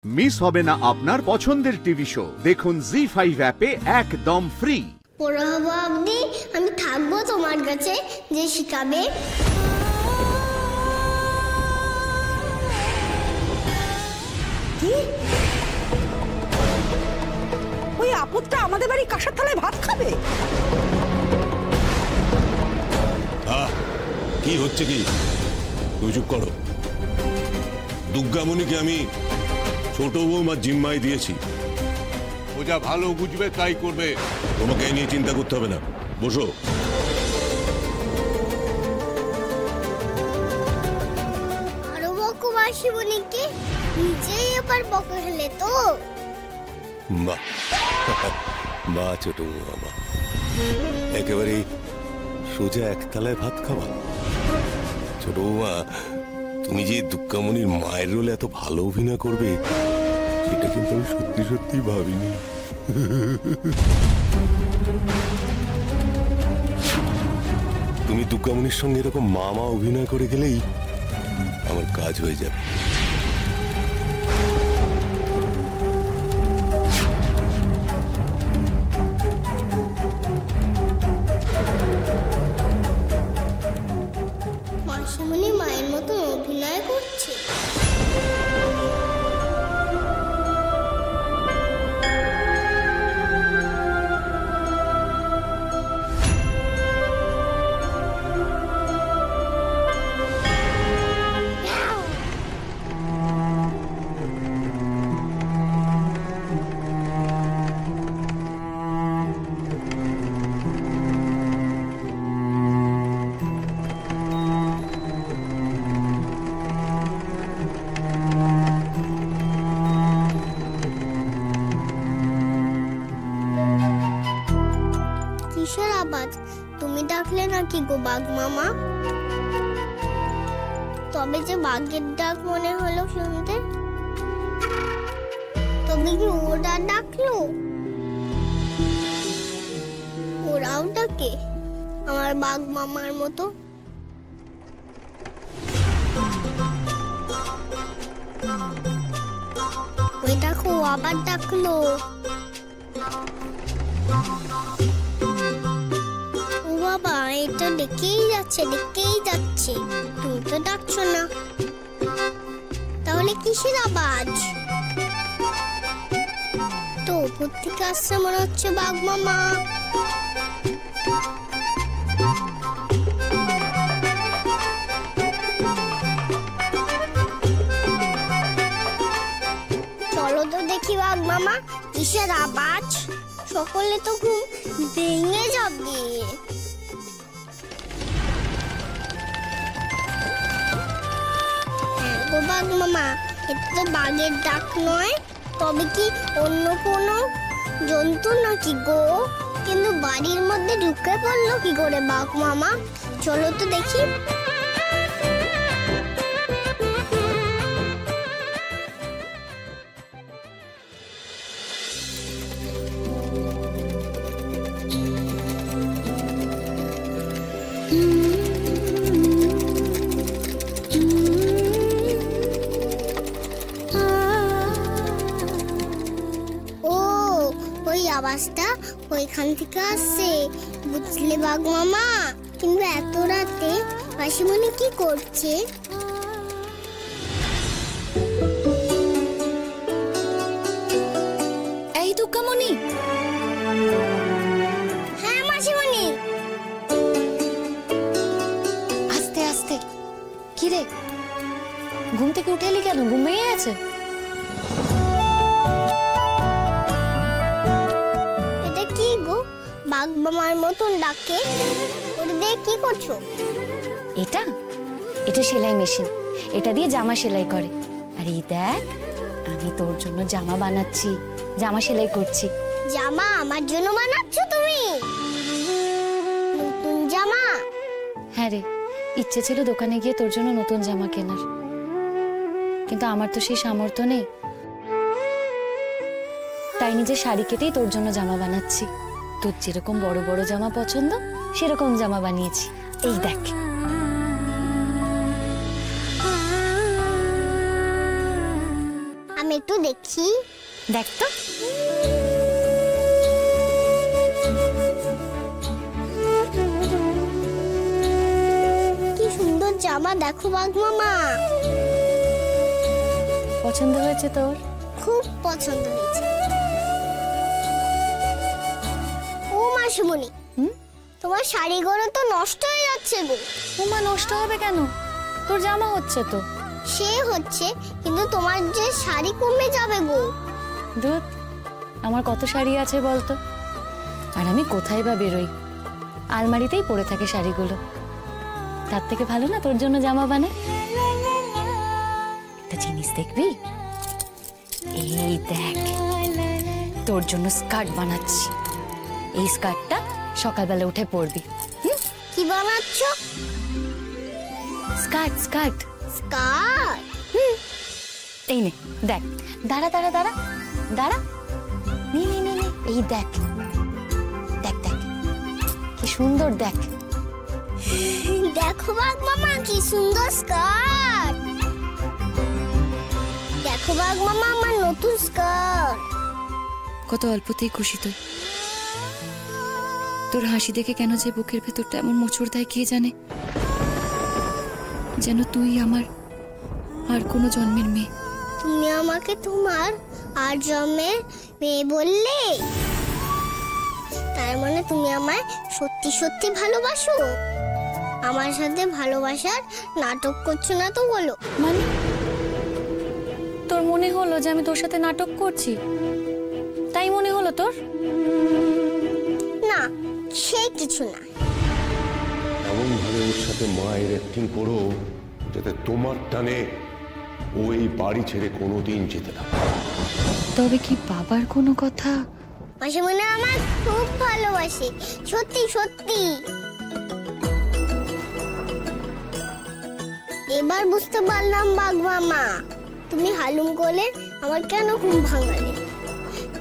Miss হবে না আপনার পছন্দের টিভি শো। দেখুন জি5 অ্যাপে একদম ফ্রি। বড় হবো অবধি আমি থাকবো তোমার কাছে, যে শিখাবে। কি ওই আপদটা আমাদের বাড়ি কাঁসার থালায় ভাত খাবে? কি হচ্ছে কি? তুই চুপ করো। দুর্গামণিকে আমি ছোট বৌমার জিম্মায় দিয়েছি, ও যা ভালো বুঝবে তাই করবে। তোমাকে এই নিয়ে চিন্তা করতে হবে না, বসো। আরো বকো মাসিমণিকে, নিজেই এবার বকা খেলে তো। বাহ বাহ ছোট বৌমা, একেবারে সোজা একতলায় ভাত খাওয়া। ছোট বৌমা, তুমি যে দুর্গামণির মায়ের রোলে এত ভালো অভিনয় করবে সেটা কিন্তু আমি সত্যি সত্যি ভাবিনি। তুমি দুর্গামণির সঙ্গে এরকম মামা অভিনয় করে গেলেই আমার কাজ হয়ে যাবে। মাসিমণি মায়ের মতো অভিনয় করছে। কিসের আওয়াজ? তুমি ডাকলে নাকি গো বাঘ মামা? তবে যে বাঘের ডাক মনে হলো শুনতে। তবে কি ওরা ডাকলো? ওরাও ডাকে আমার বাঘ মামার মতো? ওই দেখো আবার ডাকলো। ও বাবা, এটা ডেকেই যাচ্ছে ডেকেই যাচ্ছে, তুমি তো ডাকছো না। তাহলে কিসের আওয়াজ? তো উপর থেকে আসছে মনে হচ্ছে বাঘ মামা। চলো তো দেখি বাঘ মামা, কিসের আওয়াজ? সকলে তো ঘুম ভেঙে যাবে। গো বাঘ মামা, এটা তো বাঘের ডাক নয়, তবে কি অন্য কোনো জন্তু নাকি গো? কিন্তু বাড়ির মধ্যে ঢুকে পড়লো কি করে বাঘ মামা? চলো তো দেখি। আওয়াজটা ওইখান থেকে আসছে, বুঝলে বাঘ মামা? কিন্তু এত রাতে মাসিমণি কি করছে? এই দুর্গামণি। হ্যাঁ মাসিমণি। আস্তে আস্তে। কি রে, ঘুম থেকে উঠে এলি কেন? ঘুমিয়ে আছে? বাঘ মামার মতন ডাকে। ওটা দিয়ে কি করছো? এটা এটা সেলাই মেশিন, এটা দিয়ে জামা সেলাই করে। আর এই দেখ, আমি তোর জন্য জামা বানাচ্ছি, জামা সেলাই করছি। জামা আমার জন্য বানাচ্ছো তুমি? নতুন জামা? হ্যাঁ রে, ইচ্ছে ছিল দোকানে গিয়ে তোর জন্য নতুন জামা কেনার, কিন্তু আমার তো সেই সামর্থ্য নেই। তাই নিজের শাড়ি কেটেই তোর জন্য জামা বানাচ্ছি। তোর যেরকম বড় বড় জামা পছন্দ সেরকম জামা বানিয়েছি। এই দেখ। আমি একটু দেখি। দেখ তো। কি সুন্দর জামা দেখো বাঘ মামা। পছন্দ হয়েছে তোর? খুব পছন্দ হয়েছে। ও মাসিমণি, তোমার শাড়িগুলো তো নষ্ট হয়ে যাচ্ছে গো। তোমার নষ্ট হবে কেন? তোর জামা হচ্ছে তো। সে হচ্ছে, কিন্তু তোমার যে শাড়ি কমে যাবে গো। দুধ, আমার কত শাড়ি আছে বলতো? আর আমি কোথায় বা বেরোই? আলমারিতেই পড়ে থাকে শাড়িগুলো। তার থেকে ভালো না তোর জন্য জামা বানাই। একটা জিনিস দেখবি? এই দেখ, তোর জন্য স্কার্ট বানাচ্ছি। এই স্কার্টটা সকালবেলা উঠে পরবি। কি বানাচ্ছ? Skirt skirt skirt? এই নে দেখ। দাঁড়া দাঁড়া দাঁড়া দাঁড়া, নে নে নে নে, এই দেখ দেখ দেখ কি সুন্দর। দেখ দেখো বাঘ মামা, কি সুন্দর স্কার্ট। দেখো বাঘ মামা, আমার নতুন স্কার্ট। কত অল্পতেই খুশি তুই। তোর হাসি দেখে কেন যে বুকের ভেতরটা এমন মোচড় দেয় কে জানে। যেন তুই আমার আর কোনো জন্মের মেয়ে। তুমি আমাকে তোমার আর জন্মের মেয়ে বললে, তার মানে তুমি আমায় সত্যি সত্যি ভালোবাসো? আমার সাথে ভালোবাসার নাটক করছো না তো? বলো। মানে তোর মনে হলো যে আমি তোর সাথে নাটক করছি, তাই মনে হলো তোর? না, সে কিছু না। এমন ভাবে ওর সাথে মায়ের অ্যাক্টিং করো যাতে তোমার টানে ও এই বাড়ি ছেড়ে কোনোদিন যেতে না পারে। তবে কি বাবার কোনো কথা? মাসিমণি আমার খুব ভালোবাসে, সত্যি সত্যি। এবার বুঝতে পারলাম বাঘ মামা, তুমি হালুম করলে আমার কেন ঘুম ভাঙালে।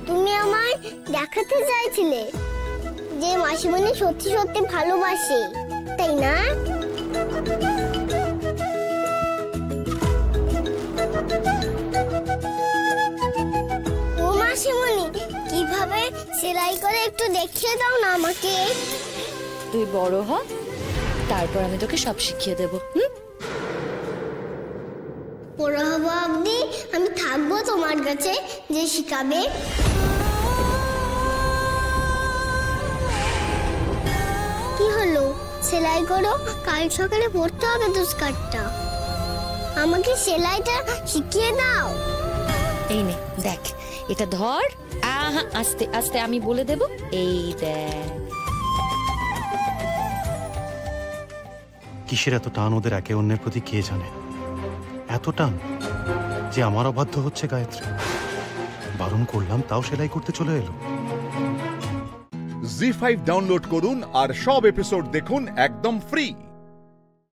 তুমি আমায় দেখাতে চাইছিলে যে মাসিমণি সত্যি সত্যি ভালোবাসে, তাই না? ও মাসিমণি, কিভাবে সেলাই করে একটু দেখিয়ে দাও না আমাকে। তুই বড় হ, তারপর আমি তোকে সব শিখিয়ে দেবো। বড় হবো অবধি আমি থাকবো তোমার কাছে, যে শিখাবে। কি হলো? সেলাই করো, কাল সকালে পড়তে হবে তো স্কার্টটা। আমাকে সেলাইটা শিখিয়ে দাও। এই নে দেখ, এটা ধর। আহা, আস্তে আস্তে আমি বলে দেব। এই দেখ। কিসের এত টান ওদের একে অন্যের প্রতি কে জানে। এত টান যে আমার অবাধ্য হচ্ছে গায়ত্রী। বারণ করলাম তাও সেলাই করতে চলে এলো। জি5 ডাউনলোড করুন আর সব এপিসোড দেখুন একদম ফ্রি।